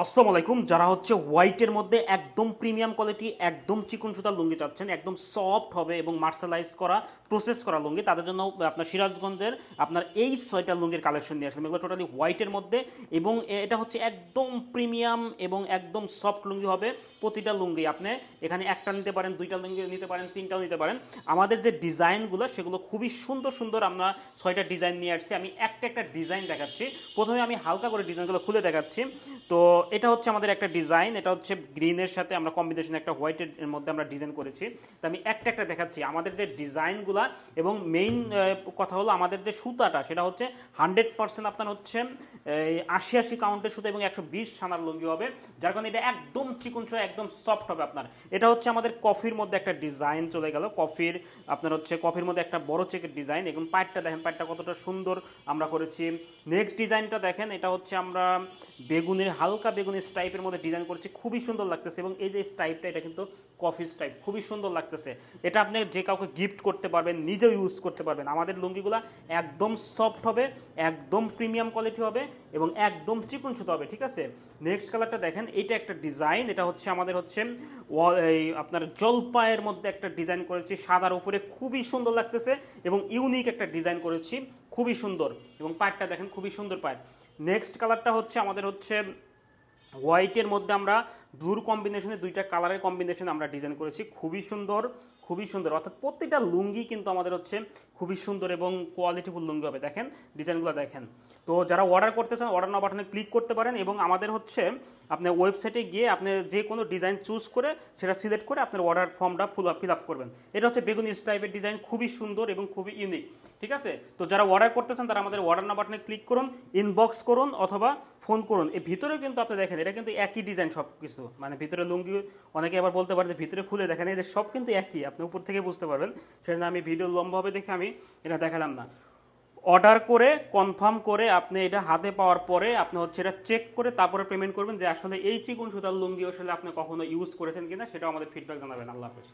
আসসালামু আলাইকুম। যারা হচ্ছে হোয়াইটের মধ্যে একদম প্রিমিয়াম কোয়ালিটি একদম চিকন সুতার লুঙ্গি চাচ্ছেন, একদম সফট হবে এবং মার্শালাইজ করা প্রসেস করা লুঙ্গি, তাদের জন্য আপনার সিরাজগঞ্জের আপনার এই 6টা লুঙ্গির কালেকশন নিয়ে আসলাম। এগুলো টোটালি হোয়াইটের মধ্যে এবং এটা হচ্ছে একদম প্রিমিয়াম এবং একদম সফট লুঙ্গি হবে। প্রতিটা লুঙ্গি আপনি এখানে একটা নিতে পারেন, দুইটা লুঙ্গি নিতে পারেন, তিনটাও নিতে পারেন। আমাদের যে ডিজাইনগুলো সেগুলো খুবই সুন্দর সুন্দর, আমরা 6টা ডিজাইন নিয়ে আসছি। আমি একটা একটা ডিজাইন দেখাচ্ছি। প্রথমে আমি হালকা করে ডিজাইনগুলো খুলে দেখাচ্ছি। তো এটা হচ্ছে আমাদের একটা ডিজাইন, এটা হচ্ছে গ্রিনের সাথে আমরা কম্বিনেশন একটা হোয়াইটের মধ্যে আমরা ডিজাইন করেছি। তো আমি একটা একটা দেখাচ্ছি আমাদের যে ডিজাইনগুলা। এবং মেইন কথা হলো আমাদের যে সুতাটা সেটা হচ্ছে 100% আপনার হচ্ছে 80 কাউন্টের সুতা এবং 120 সানার লুঙ্গি হবে, যার কারণে এটা একদম চিকন সুতা, একদম সফট হবে আপনার। এটা হচ্ছে আমাদের কফির মধ্যে একটা ডিজাইন চলে গেল, কফির আপনার হচ্ছে কফির মধ্যে একটা বড় চেকের ডিজাইন। এবং পাইটটা দেখেন, পাইটটা কতটা সুন্দর আমরা করেছি। নেক্সট ডিজাইনটা দেখেন, এটা হচ্ছে আমরা বেগুনের হালকা বেগুনি স্ট্রাইপের মধ্যে ডিজাইন করেছি, খুবই সুন্দর লাগতেছে। এবং এই যে স্ট্রাইপটা, এটা কিন্তু কফি স্ট্রাইপ, খুবই সুন্দর লাগতেছে। এটা আপনি যে কাউকে গিফট করতে পারবেন, নিজেও ইউজ করতে পারবেন। আমাদের লুঙ্গিগুলো একদম সফট হবে, একদম প্রিমিয়াম কোয়ালিটি হবে এবং একদম চিকন সুতো হবে, ঠিক আছে। নেক্সট কালারটা দেখেন, এইটা একটা ডিজাইন, এটা হচ্ছে আমাদের হচ্ছে এই আপনার জলপাইয়ের মধ্যে একটা ডিজাইন করেছি সাদার উপরে, খুবই সুন্দর লাগতেছে এবং ইউনিক একটা ডিজাইন করেছি, খুবই সুন্দর। এবং পায়েরটা দেখেন, খুবই সুন্দর পায়ের। নেক্সট কালারটা হচ্ছে আমাদের হচ্ছে হোয়াইটের মধ্যে আমরা ব্লুর কম্বিনেশনে দুইটা কালারের কম্বিনেশন আমরা ডিজাইন করেছি, খুবই সুন্দর, খুবই সুন্দর। অর্থাৎ প্রত্যেকটা লুঙ্গি কিন্তু আমাদের হচ্ছে খুবই সুন্দর এবং কোয়ালিটিফুল লুঙ্গি হবে। দেখেন ডিজাইনগুলো দেখেন। তো যারা অর্ডার করতে চান অর্ডার নাও বাটনে ক্লিক করতে পারেন এবং আমাদের হচ্ছে আপনার ওয়েবসাইটে গিয়ে আপনি যে কোনো ডিজাইন চুজ করে সেটা সিলেক্ট করে আপনার অর্ডার ফর্মটা ফিল আপ করবেন। এটা হচ্ছে বেগুনি টাইপের ডিজাইন, খুবই সুন্দর এবং খুবই ইউনিক, ঠিক আছে। তো যারা অর্ডার করতে চান তারা আমাদের অর্ডার নাও বাটনে ক্লিক করুন, ইনবক্স করুন অথবা ফোন করুন। এর ভিতরেও কিন্তু আপনি দেখেন, এটা কিন্তু একই ডিজাইন সব কিছু, মানে ভিতরে লুঙ্গি অনেকে আবার বলতে পারে যে ভিতরে খুলে দেখেন, এই যে সব কিন্তু একই, আপনি উপর থেকে বুঝতে পারবেন। সেটা আমি ভিডিও লম্বাভাবে দেখে আমি এটা দেখালাম না। অর্ডার করে কনফার্ম করে আপনি এটা হাতে পাওয়ার পরে আপনি হচ্ছে এটা চেক করে তারপরে পেমেন্ট করবেন যে আসলে এই চিকন সুতার লুঙ্গি আসলে আপনি কখনো ইউজ করেছেন কিনা, সেটাও আমাদের ফিডব্যাক জানাবেন। আল্লাহ হাফেজ।